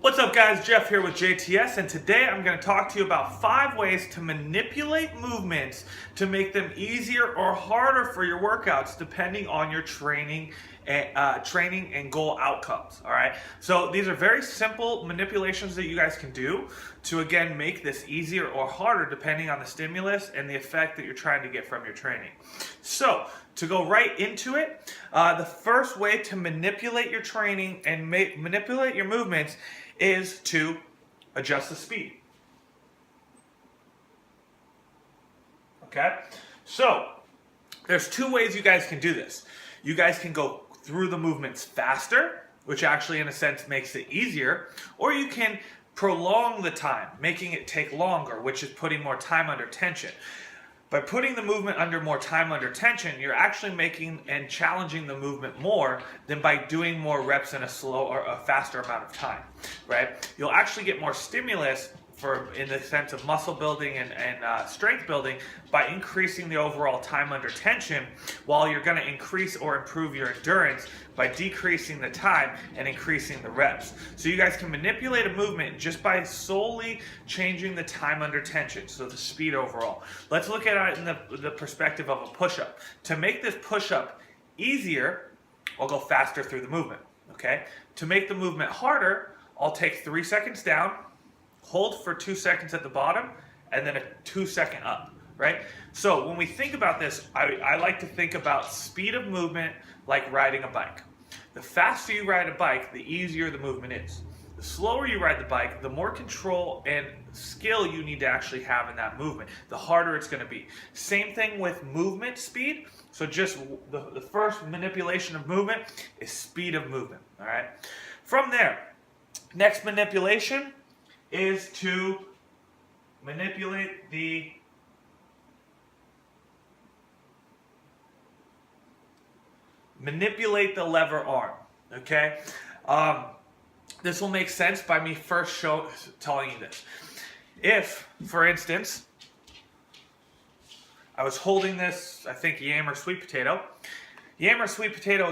What's up guys, Jeff here with JTS, and today I'm going to talk to you about 5 ways to manipulate movements to make them easier or harder for your workouts depending on your training and goal outcomes. Alright, so these are very simple manipulations that you guys can do to again make this easier or harder depending on the stimulus and the effect that you're trying to get from your training. So to go right into it, the first way to manipulate your training and manipulate your movements is to adjust the speed. Okay, so there's 2 ways you guys can do this. You guys can go through the movements faster, which actually in a sense makes it easier, or you can prolong the time, making it take longer, which is putting more time under tension. By putting the movement under more time under tension, you're actually making and challenging the movement more than by doing more reps in a slow or a faster amount of time, right? You'll actually get more stimulus in the sense of muscle building and strength building by increasing the overall time under tension, while you're going to increase or improve your endurance by decreasing the time and increasing the reps. So you guys can manipulate a movement just by solely changing the time under tension, so the speed overall. Let's look at it in the perspective of a push-up. To make this push-up easier, I'll go faster through the movement, okay? To make the movement harder, I'll take 3 seconds down, hold for 2 seconds at the bottom, and then a 2-second up, right? So when we think about this, I like to think about speed of movement like riding a bike. The faster you ride a bike, the easier the movement is. The slower you ride the bike, the more control and skill you need to actually have in that movement, the harder it's going to be. Same thing with movement speed. So just the first manipulation of movement is speed of movement, all right? From there, next manipulation is to manipulate the lever arm, okay? This will make sense by me first telling you this. If, for instance, I was holding this, I think yam or sweet potato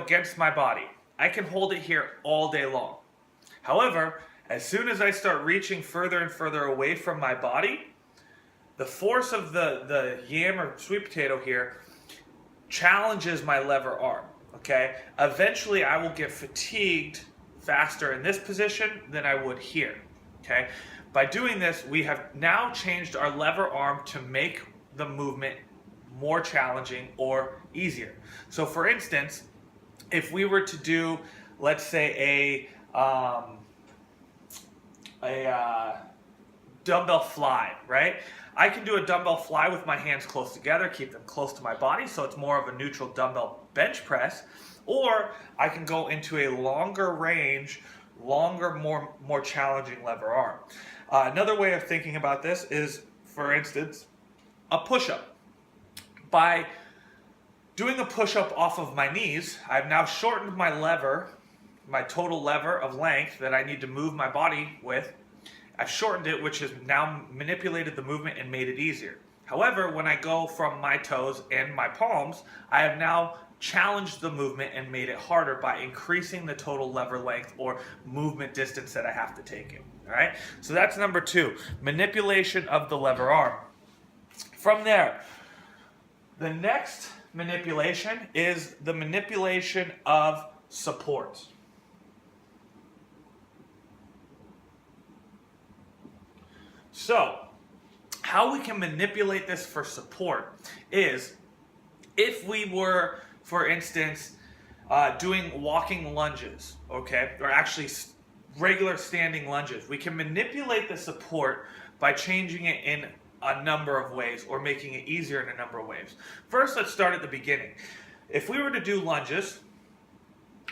against my body, I can hold it here all day long. However, as soon as I start reaching further and further away from my body, the force of the yam or sweet potato here challenges my lever arm, okay? Eventually, I will get fatigued faster in this position than I would here, okay? By doing this, we have now changed our lever arm to make the movement more challenging or easier. So for instance, if we were to do, let's say a dumbbell fly, right? I can do a dumbbell fly with my hands close together, keep them close to my body, so it's more of a neutral dumbbell bench press, or I can go into a longer range, more challenging lever arm. Another way of thinking about this is, for instance, a push-up. By doing a push-up off of my knees, I've now shortened my total lever of length that I need to move my body with. I've shortened it, which has now manipulated the movement and made it easier. However, when I go from my toes and my palms, I have now challenged the movement and made it harder by increasing the total lever length or movement distance that I have to take in. All right, so that's number 2, manipulation of the lever arm. From there, the next manipulation is the manipulation of support. So, how we can manipulate this for support is if we were, for instance, doing walking lunges, okay, or actually regular standing lunges, we can manipulate the support by changing it in a number of ways or making it easier in a number of ways. First, let's start at the beginning. If we were to do lunges,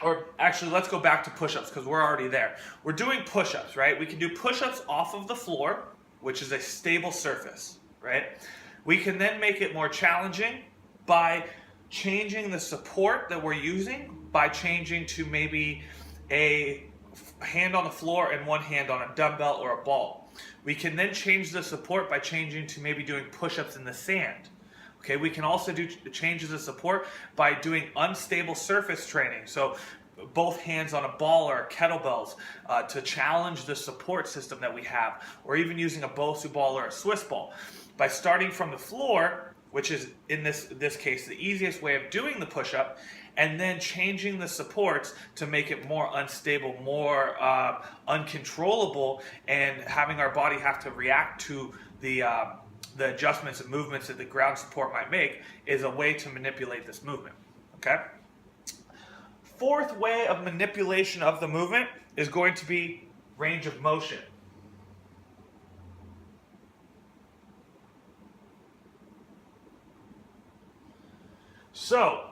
or actually let's go back to push-ups because we're already there. We're doing push-ups, right? We can do push-ups off of the floor, which is a stable surface, right? We can then make it more challenging by changing the support that we're using, by changing to maybe a hand on the floor and one hand on a dumbbell or a ball. We can then change the support by changing to maybe doing push-ups in the sand. Okay, we can also do changes of support by doing unstable surface training. So both hands on a ball or kettlebells to challenge the support system that we have, or even using a Bosu ball or a Swiss ball. By starting from the floor, which is in this case the easiest way of doing the push-up, and then changing the supports to make it more unstable, more uncontrollable, and having our body have to react to the adjustments and movements that the ground support might make, is a way to manipulate this movement. Okay? Fourth way of manipulation of the movement is going to be range of motion. So,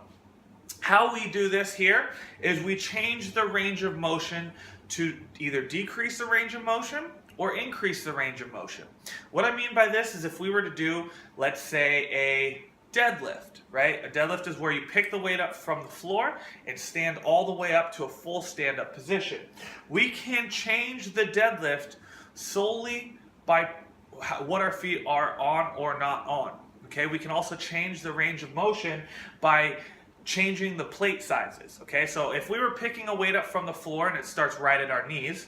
how we do this here is we change the range of motion to either decrease the range of motion or increase the range of motion. What I mean by this is if we were to do, let's say, a deadlift, right? A deadlift is where you pick the weight up from the floor and stand all the way up to a full stand-up position. We can change the deadlift solely by what our feet are on or not on. Okay, we can also change the range of motion by changing the plate sizes. Okay, so if we were picking a weight up from the floor and it starts right at our knees,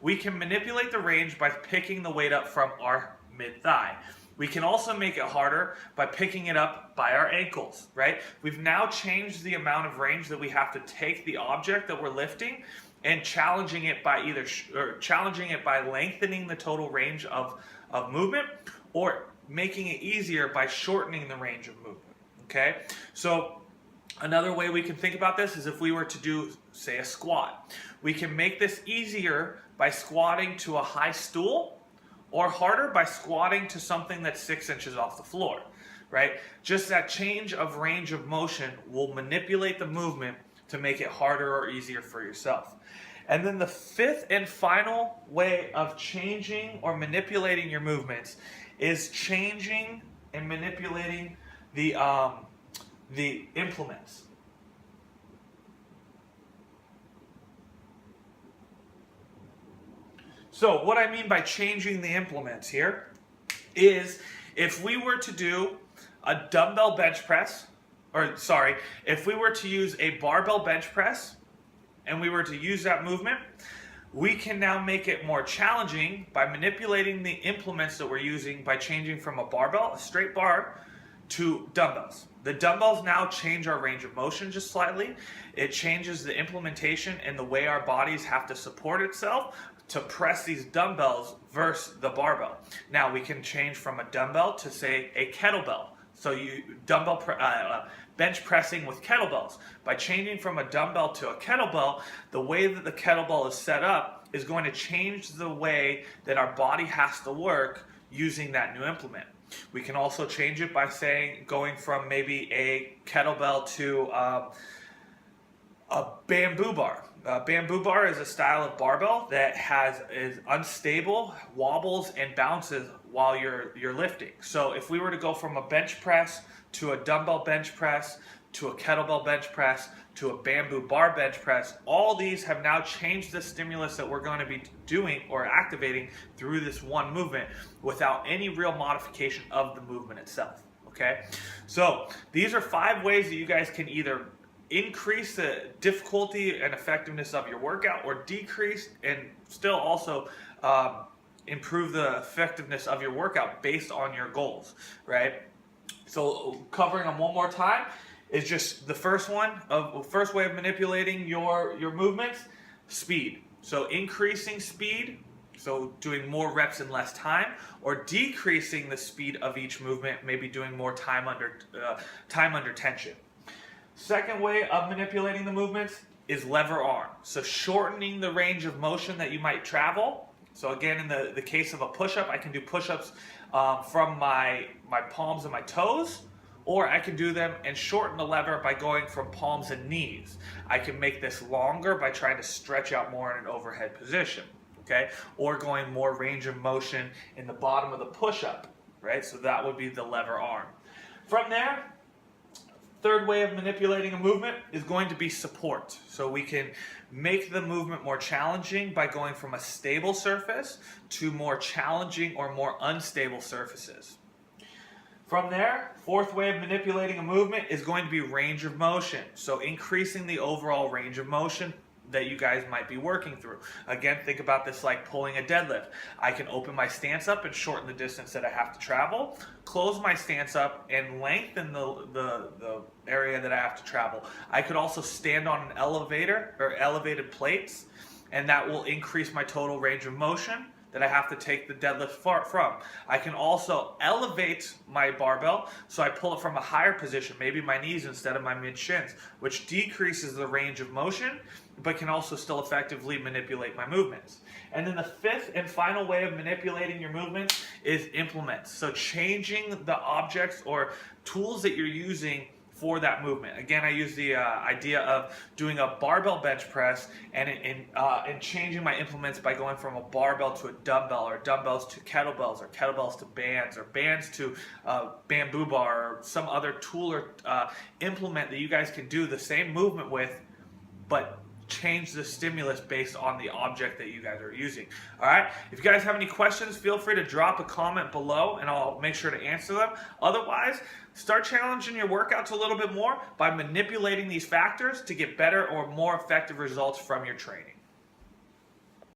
we can manipulate the range by picking the weight up from our mid-thigh. We can also make it harder by picking it up by our ankles, right? We've now changed the amount of range that we have to take the object that we're lifting and challenging it by lengthening the total range of movement, or making it easier by shortening the range of movement. Okay? So another way we can think about this is if we were to do, say, a squat. We can make this easier by squatting to a high stool, or harder by squatting to something that's 6 inches off the floor, right? Just that change of range of motion will manipulate the movement to make it harder or easier for yourself. And then the fifth and final way of changing or manipulating your movements is changing and manipulating the implements. So what I mean by changing the implements here is if we were to do a dumbbell bench press, if we were to use a barbell bench press and we were to use that movement, we can now make it more challenging by manipulating the implements that we're using by changing from a barbell, a straight bar, to dumbbells. The dumbbells now change our range of motion just slightly. It changes the implementation and the way our bodies have to support itself to press these dumbbells versus the barbell. Now we can change from a dumbbell to, say, a kettlebell. So you bench pressing with kettlebells. By changing from a dumbbell to a kettlebell, the way that the kettlebell is set up is going to change the way that our body has to work using that new implement. We can also change it by going from maybe a kettlebell to a bamboo bar. Bamboo bar is a style of barbell that is unstable, wobbles, and bounces while you're lifting. So if we were to go from a bench press to a dumbbell bench press to a kettlebell bench press to a bamboo bar bench press, all these have now changed the stimulus that we're going to be doing or activating through this one movement without any real modification of the movement itself. Okay, so these are 5 ways that you guys can either increase the difficulty and effectiveness of your workout, or decrease and still also improve the effectiveness of your workout based on your goals, right? So covering them one more time is just the first way of manipulating your movements: speed. So increasing speed, so doing more reps in less time, or decreasing the speed of each movement, maybe doing more time under tension. Second way of manipulating the movements is lever arm. So shortening the range of motion that you might travel. So again, in the case of a push-up, I can do push-ups from my palms and my toes, or I can do them and shorten the lever by going from palms and knees. I can make this longer by trying to stretch out more in an overhead position, okay? Or going more range of motion in the bottom of the push-up, right? So that would be the lever arm. From there, third way of manipulating a movement is going to be support. So we can make the movement more challenging by going from a stable surface to more challenging or more unstable surfaces. From there, fourth way of manipulating a movement is going to be range of motion. So increasing the overall range of motion that you guys might be working through. Again, think about this like pulling a deadlift. I can open my stance up and shorten the distance that I have to travel, close my stance up and lengthen the area that I have to travel. I could also stand on an elevator or elevated plates, and that will increase my total range of motion that I have to take the deadlift from. I can also elevate my barbell, so I pull it from a higher position, maybe my knees instead of my mid-shins, which decreases the range of motion, but can also still effectively manipulate my movements. And then the fifth and final way of manipulating your movements is implements. So changing the objects or tools that you're using for that movement. Again, I use the idea of doing a barbell bench press and changing my implements by going from a barbell to a dumbbell, or dumbbells to kettlebells, or kettlebells to bands, or bands to bamboo bar, or some other tool or implement that you guys can do the same movement with, but change the stimulus based on the object that you guys are using. All right, if you guys have any questions, feel free to drop a comment below and I'll make sure to answer them. Otherwise, start challenging your workouts a little bit more by manipulating these factors to get better or more effective results from your training.